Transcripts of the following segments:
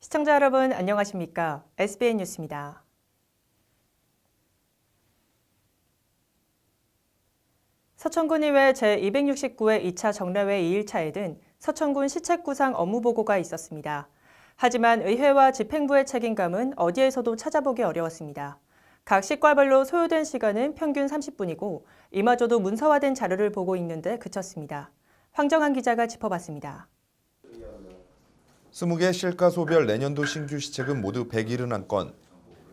시청자 여러분 안녕하십니까? SBN 뉴스입니다. 서천군의회 제269회 2차 정례회 2일차에는 서천군 시책구상 업무보고가 있었습니다. 하지만 의회와 집행부의 책임감은 어디에서도 찾아보기 어려웠습니다. 각 시과별로 소요된 시간은 평균 30분이고 이마저도 문서화된 자료를 보고 있는데 그쳤습니다. 황정한 기자가 짚어봤습니다. 20개 실과소별 내년도 신규 시책은 모두 171건,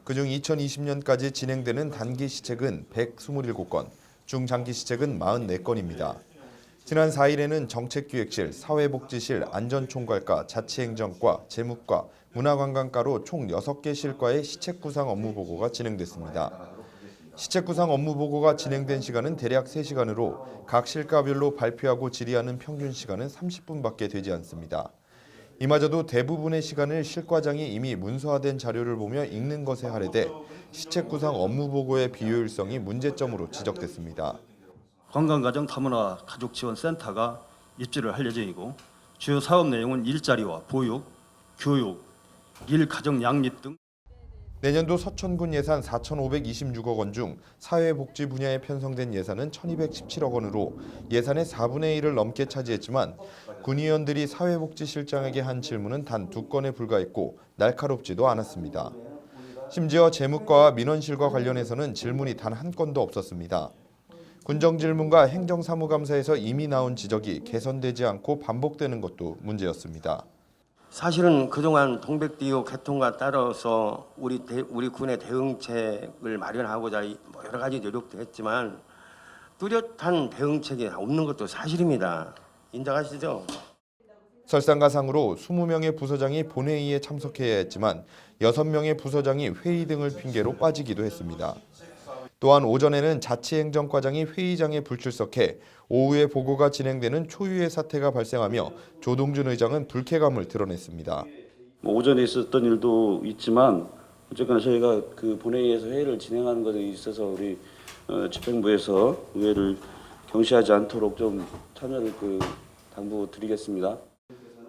그중 2020년까지 진행되는 단기 시책은 127건, 중장기 시책은 44건입니다. 지난 4일에는 정책기획실, 사회복지실, 안전총괄과, 자치행정과, 재무과, 문화관광과로 총 6개 실과의 시책구상 업무보고가 진행됐습니다. 시책구상 업무보고가 진행된 시간은 대략 3시간으로 각 실과별로 발표하고 질의하는 평균 시간은 30분밖에 되지 않습니다. 이마저도 대부분의 시간을 실과장이 이미 문서화된 자료를 보며 읽는 것에 할애돼 시책구상 업무보고의 비효율성이 문제점으로 지적됐습니다. 관광가정 다문화 가족지원센터가 입주를 할 예정이고 주요 사업 내용은 일자리와 보육, 교육, 일가정 양립 등. 내년도 서천군 예산 4,526억 원 중 사회복지 분야에 편성된 예산은 1,217억 원으로 예산의 4분의 1을 넘게 차지했지만 군의원들이 사회복지실장에게 한 질문은 단 2건에 불과했고 날카롭지도 않았습니다. 심지어 재무과와 민원실과 관련해서는 질문이 단 1건도 없었습니다. 군정질문과 행정사무감사에서 이미 나온 지적이 개선되지 않고 반복되는 것도 문제였습니다. 사실은 그동안 동백디오 개통과 따라서 우리 군의 대응책을 마련하고자 여러 가지 노력도 했지만 뚜렷한 대응책이 없는 것도 사실입니다. 인정하시죠? 설상가상으로 20명의 부서장이 본회의에 참석해야 했지만 6명의 부서장이 회의 등을 핑계로 빠지기도 했습니다. 또한 오전에는 자치행정과장이 회의장에 불출석해 오후에 보고가 진행되는 초유의 사태가 발생하며 조동준 의장은 불쾌감을 드러냈습니다. 오전에 있었던 일도 있지만 어쨌거나 저희가 그 본회의에서 회의를 진행하는 것에 있어서 우리 집행부에서 의회를 경시하지 않도록 좀 참여를 당부드리겠습니다.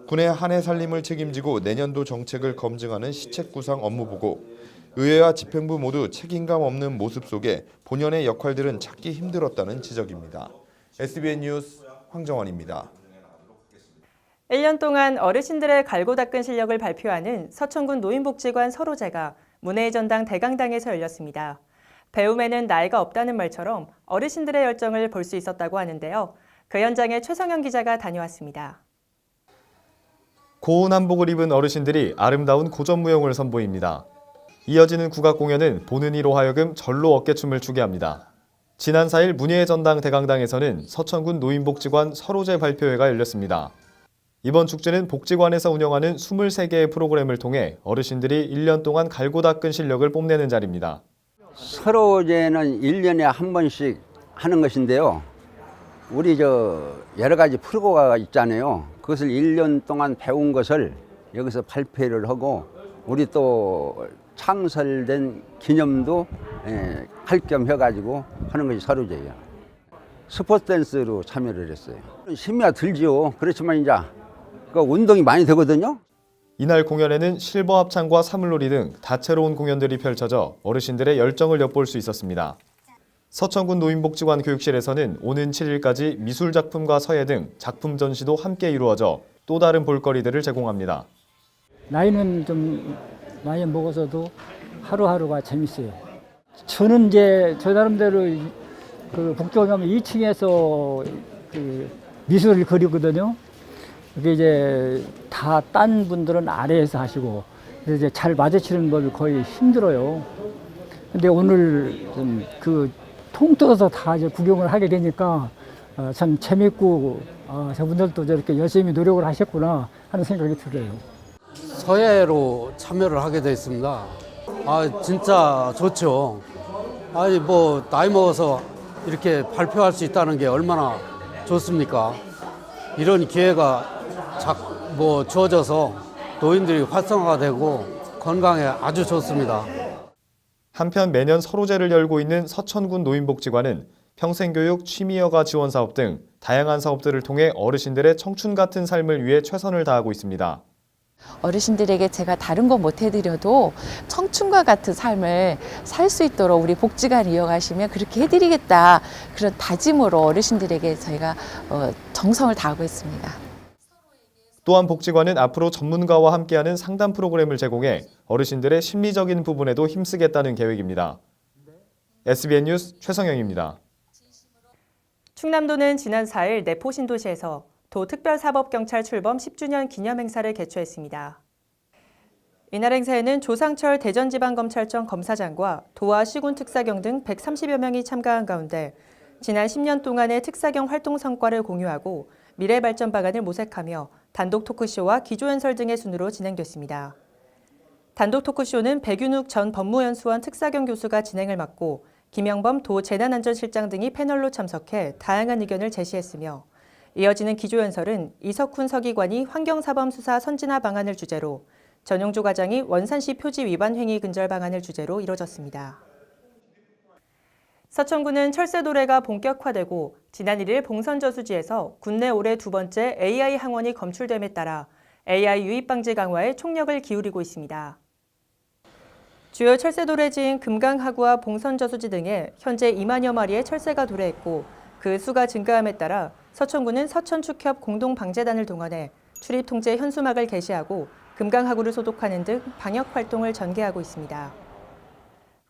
군의 한 해 살림을 책임지고 내년도 정책을 검증하는 시책구상 업무보고. 의회와 집행부 모두 책임감 없는 모습 속에 본연의 역할들은 찾기 힘들었다는 지적입니다. SBN 뉴스 황정환입니다. 1년 동안 어르신들의 갈고 닦은 실력을 발표하는 서천군 노인복지관 서로제가 문해의 전당 대강당에서 열렸습니다. 배움에는 나이가 없다는 말처럼 어르신들의 열정을 볼 수 있었다고 하는데요. 그 현장에 최성현 기자가 다녀왔습니다. 고운 한복을 입은 어르신들이 아름다운 고전무용을 선보입니다. 이어지는 국악 공연은 보는 이로 하여금 절로 어깨춤을 추게 합니다. 지난 4일 문예의 전당 대강당에서는 서천군 노인복지관 서로제 발표회가 열렸습니다. 이번 축제는 복지관에서 운영하는 23개의 프로그램을 통해 어르신들이 1년 동안 갈고 닦은 실력을 뽐내는 자리입니다. 서로제는 1년에 한 번씩 하는 것인데요. 우리 여러 가지 프로가 있잖아요. 그것을 1년 동안 배운 것을 여기서 발표를 하고 우리 또 창설된 기념도 할 겸 해가지고 하는 것이 서로제예요. 스포츠 댄스로 참여를 했어요. 힘이 들지요. 그렇지만 이제 그 운동이 많이 되거든요. 이날 공연에는 실버 합창과 사물놀이 등 다채로운 공연들이 펼쳐져 어르신들의 열정을 엿볼 수 있었습니다. 서천군 노인복지관 교육실에서는 오는 7일까지 미술작품과 서예 등 작품 전시도 함께 이루어져 또 다른 볼거리들을 제공합니다. 나이는 좀 많이 먹어서도 하루하루가 재밌어요. 저는 이제 저 나름대로 그 복지관 가면 2층에서 그 미술을 그리거든요. 그게 이제 다 딴 분들은 아래에서 하시고 그래서 이제 잘 마주치는 걸 거의 힘들어요. 근데 오늘 좀 그 통틀어서 다 이제 구경을 하게 되니까 참 재밌고 저분들도 저렇게 열심히 노력을 하셨구나 하는 생각이 들어요. 서예로 참여를 하게 됐습니다. 진짜 좋죠. 나이 먹어서 이렇게 발표할 수 있다는 게 얼마나 좋습니까? 이런 기회가 주어져서 노인들이 활성화가 되고 건강에 아주 좋습니다. 한편 매년 서로제를 열고 있는 서천군 노인복지관은 평생교육, 취미여가 지원 사업 등 다양한 사업들을 통해 어르신들의 청춘 같은 삶을 위해 최선을 다하고 있습니다. 어르신들에게 제가 다른 거 못 해드려도 청춘과 같은 삶을 살 수 있도록 우리 복지관 이어가시면 그렇게 해드리겠다. 그런 다짐으로 어르신들에게 저희가 정성을 다하고 있습니다. 또한 복지관은 앞으로 전문가와 함께하는 상담 프로그램을 제공해 어르신들의 심리적인 부분에도 힘쓰겠다는 계획입니다. SBN 뉴스 최성영입니다. 충남도는 지난 4일 내포 신도시에서 도 특별사법경찰 출범 10주년 기념행사를 개최했습니다. 이날 행사에는 조상철 대전지방검찰청 검사장과 도와 시군특사경 등 130여 명이 참가한 가운데 지난 10년 동안의 특사경 활동 성과를 공유하고 미래 발전 방안을 모색하며 단독 토크쇼와 기조연설 등의 순으로 진행됐습니다. 단독 토크쇼는 백윤욱 전 법무연수원 특사경 교수가 진행을 맡고 김영범 도 재난안전실장 등이 패널로 참석해 다양한 의견을 제시했으며 이어지는 기조연설은 이석훈 서기관이 환경사범수사 선진화 방안을 주제로 전용조 과장이 원산시 표지 위반 행위 근절 방안을 주제로 이뤄졌습니다. 서천군은 철새 도래가 본격화되고 지난 1일 봉선저수지에서 국내 올해 두 번째 AI 항원이 검출됨에 따라 AI 유입 방지 강화에 총력을 기울이고 있습니다. 주요 철새 도래지인 금강하구와 봉선저수지 등에 현재 2만여 마리의 철새가 도래했고 그 수가 증가함에 따라 서천군은 서천축협 공동방재단을 동원해 출입 통제 현수막을 게시하고 금강하구를 소독하는 등 방역 활동을 전개하고 있습니다.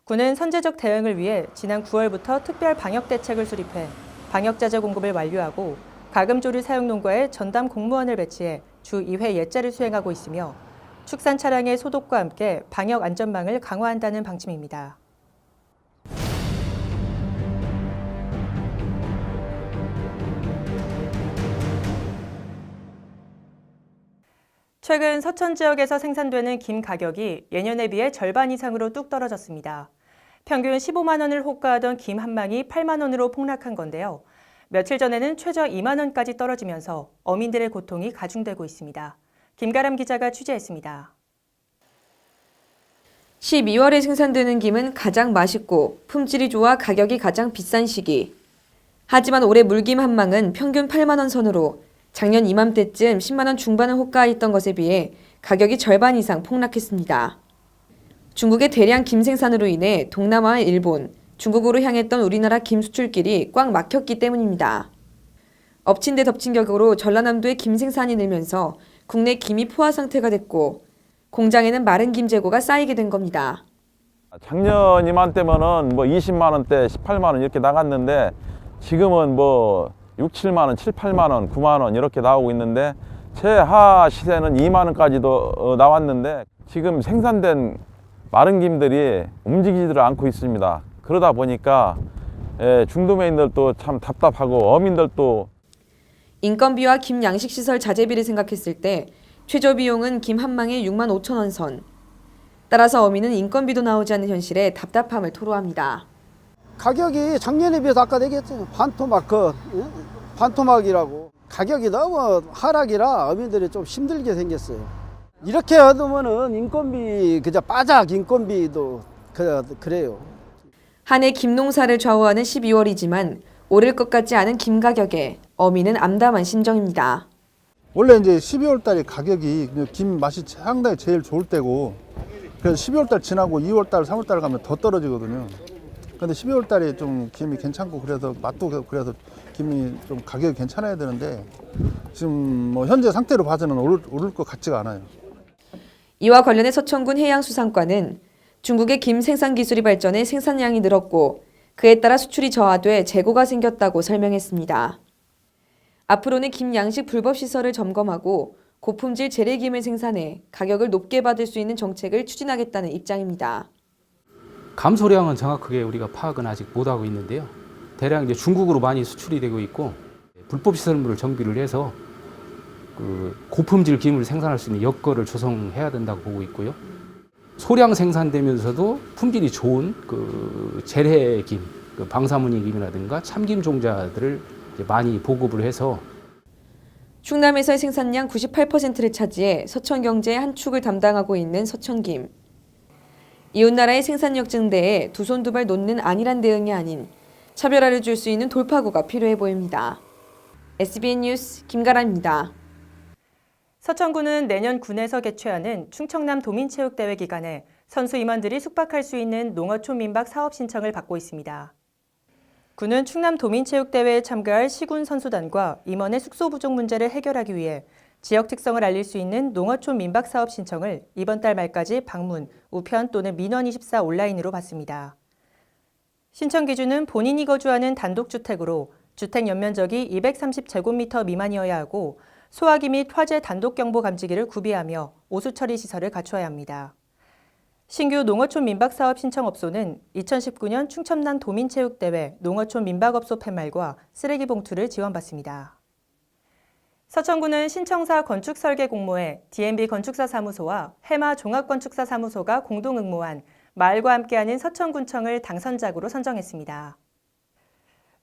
군은 선제적 대응을 위해 지난 9월부터 특별 방역 대책을 수립해 방역자재 공급을 완료하고 가금조류 사용 농가에 전담 공무원을 배치해 주 2회 예자를 수행하고 있으며 축산 차량의 소독과 함께 방역 안전망을 강화한다는 방침입니다. 최근 서천 지역에서 생산되는 김 가격이 예년에 비해 절반 이상으로 뚝 떨어졌습니다. 평균 15만 원을 호가하던 김 한 망이 8만 원으로 폭락한 건데요. 며칠 전에는 최저 2만 원까지 떨어지면서 어민들의 고통이 가중되고 있습니다. 김가람 기자가 취재했습니다. 12월에 생산되는 김은 가장 맛있고 품질이 좋아 가격이 가장 비싼 시기. 하지만 올해 물김 한 망은 평균 8만 원 선으로 작년 이맘때쯤 10만 원 중반을 호가했던 것에 비해 가격이 절반 이상 폭락했습니다. 중국의 대량 김 생산으로 인해 동남아와 일본, 중국으로 향했던 우리나라 김 수출길이 꽉 막혔기 때문입니다. 엎친 데 덮친 격으로 전라남도의 김 생산이 늘면서 국내 김이 포화 상태가 됐고 공장에는 마른 김 재고가 쌓이게 된 겁니다. 작년 이맘때면은 20만 원대, 18만 원 이렇게 나갔는데 지금은 6, 7만 원, 7, 8만 원, 9만 원 이렇게 나오고 있는데 최하 시세는 2만 원까지도 나왔는데 지금 생산된 마른 김들이 움직이지를 않고 있습니다. 그러다 보니까 중도매인들도 참 답답하고 어민들도 인건비와 김 양식시설 자재비를 생각했을 때 최저 비용은 김 한 망에 6만 5천 원 선. 따라서 어민은 인건비도 나오지 않는 현실에 답답함을 토로합니다. 가격이 작년에 비해서 아까 얘기했잖아요. 반토막이라고. 가격이 너무 하락이라 어민들이 좀 힘들게 생겼어요. 이렇게 하면은 인건비 그저 빠작 인건비도 그래요. 한 해 김 농사를 좌우하는 12월이지만 오를 것 같지 않은 김 가격에 어민은 암담한 심정입니다. 원래 이제 12월 달에 가격이 김 맛이 상당히 제일 좋을 때고 그래서 12월 달 지나고 2월 달, 3월 달 가면 더 떨어지거든요. 근데 12월 달에 좀 김이 괜찮고 그래서 맛도 그래서 김이 좀 가격이 괜찮아야 되는데 지금 현재 상태로 봐서는 오를 것 같지가 않아요. 이와 관련해 서천군 해양수산과는 중국의 김 생산 기술이 발전해 생산량이 늘었고 그에 따라 수출이 저하돼 재고가 생겼다고 설명했습니다. 앞으로는 김 양식 불법 시설을 점검하고 고품질 재래김을 생산해 가격을 높게 받을 수 있는 정책을 추진하겠다는 입장입니다. 감소량은 정확하게 우리가 파악은 아직 못하고 있는데요. 대략 이제 중국으로 많이 수출이 되고 있고 불법 시설물을 정비를 해서 고품질 김을 생산할 수 있는 여건을 조성해야 된다고 보고 있고요. 소량 생산되면서도 품질이 좋은 재래김, 방사무늬 김이라든가 참김 종자들을 이제 많이 보급을 해서 충남에서의 생산량 98%를 차지해 서천 경제의 한 축을 담당하고 있는 서천김. 이웃나라의 생산력 증대에 두 손 두 발 놓는 안일한 대응이 아닌 차별화를 줄 수 있는 돌파구가 필요해 보입니다. SBN 뉴스 김가람입니다. 서천군은 내년 군에서 개최하는 충청남 도민체육대회 기간에 선수 임원들이 숙박할 수 있는 농어촌 민박 사업 신청을 받고 있습니다. 군은 충남 도민체육대회에 참가할 시군 선수단과 임원의 숙소 부족 문제를 해결하기 위해 지역 특성을 알릴 수 있는 농어촌 민박 사업 신청을 이번 달 말까지 방문, 우편 또는 민원24 온라인으로 받습니다. 신청 기준은 본인이 거주하는 단독주택으로 주택 연면적이 230제곱미터 미만이어야 하고 소화기 및 화재 단독경보 감지기를 구비하며 오수처리 시설을 갖추어야 합니다. 신규 농어촌 민박사업 신청업소는 2019년 충청남 도민체육대회 농어촌 민박업소 팻말과 쓰레기 봉투를 지원받습니다. 서천군은 신청사 건축설계 공모에 D&B 건축사 사무소와 해마 종합건축사 사무소가 공동 응모한 마을과 함께하는 서천군청을 당선작으로 선정했습니다.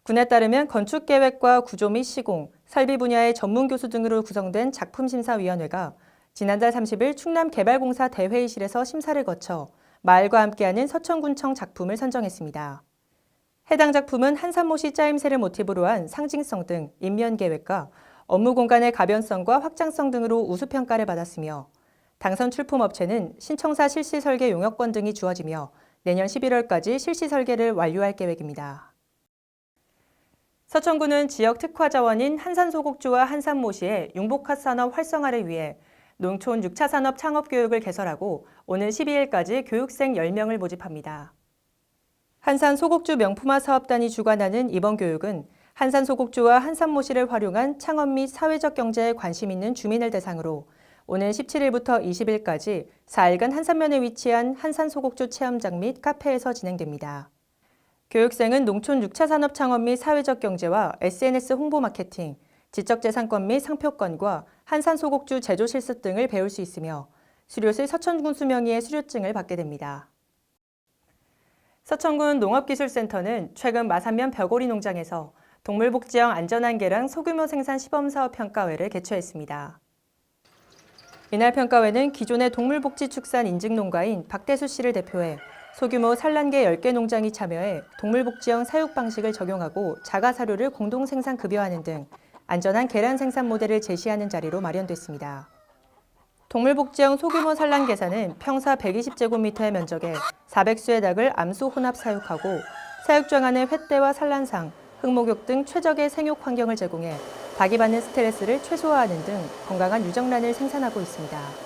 군에 따르면 건축계획과 구조 및 시공, 설비 분야의 전문 교수 등으로 구성된 작품심사위원회가 지난달 30일 충남개발공사 대회의실에서 심사를 거쳐 마을과 함께하는 서천군청 작품을 선정했습니다. 해당 작품은 한산모시 짜임새를 모티브로 한 상징성 등 인면계획과 업무 공간의 가변성과 확장성 등으로 우수평가를 받았으며 당선 출품업체는 신청사 실시설계 용역권 등이 주어지며 내년 11월까지 실시설계를 완료할 계획입니다. 서천군은 지역 특화 자원인 한산소곡주와 한산모시의 융복합 산업 활성화를 위해 농촌 6차 산업 창업 교육을 개설하고 오늘 12일까지 교육생 10명을 모집합니다. 한산소곡주 명품화 사업단이 주관하는 이번 교육은 한산소곡주와 한산모시를 활용한 창업 및 사회적 경제에 관심 있는 주민을 대상으로 오늘 17일부터 20일까지 4일간 한산면에 위치한 한산소곡주 체험장 및 카페에서 진행됩니다. 교육생은 농촌 6차 산업 창업 및 사회적 경제와 SNS 홍보 마케팅, 지적재산권 및 상표권과 한산소곡주 제조 실습 등을 배울 수 있으며 수료시 서천군 수명의의 수료증을 받게 됩니다. 서천군 농업기술센터는 최근 마산면 벽오리 농장에서 동물복지형 안전한 개랑 소규모 생산 시범사업 평가회를 개최했습니다. 이날 평가회는 기존의 동물복지 축산 인증 농가인 박대수 씨를 대표해 소규모 산란개 10개 농장이 참여해 동물복지형 사육 방식을 적용하고 자가 사료를 공동 생산 급여하는 등 안전한 계란 생산 모델을 제시하는 자리로 마련됐습니다. 동물복지형 소규모 산란 개사는 평사 120제곱미터의 면적에 400수의 닭을 암수 혼합 사육하고 사육장 안에 횃대와 산란상, 흙목욕 등 최적의 생육 환경을 제공해 닭이 받는 스트레스를 최소화하는 등 건강한 유정란을 생산하고 있습니다.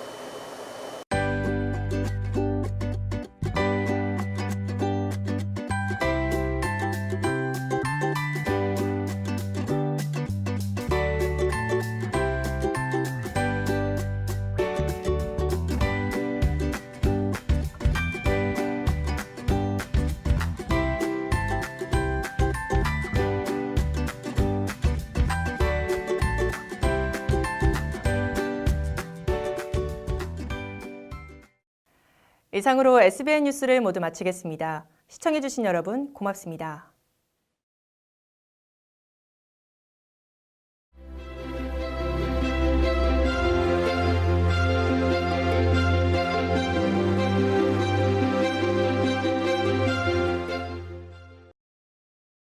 이상으로 SBN 뉴스를 모두 마치겠습니다. 시청해주신 여러분 고맙습니다.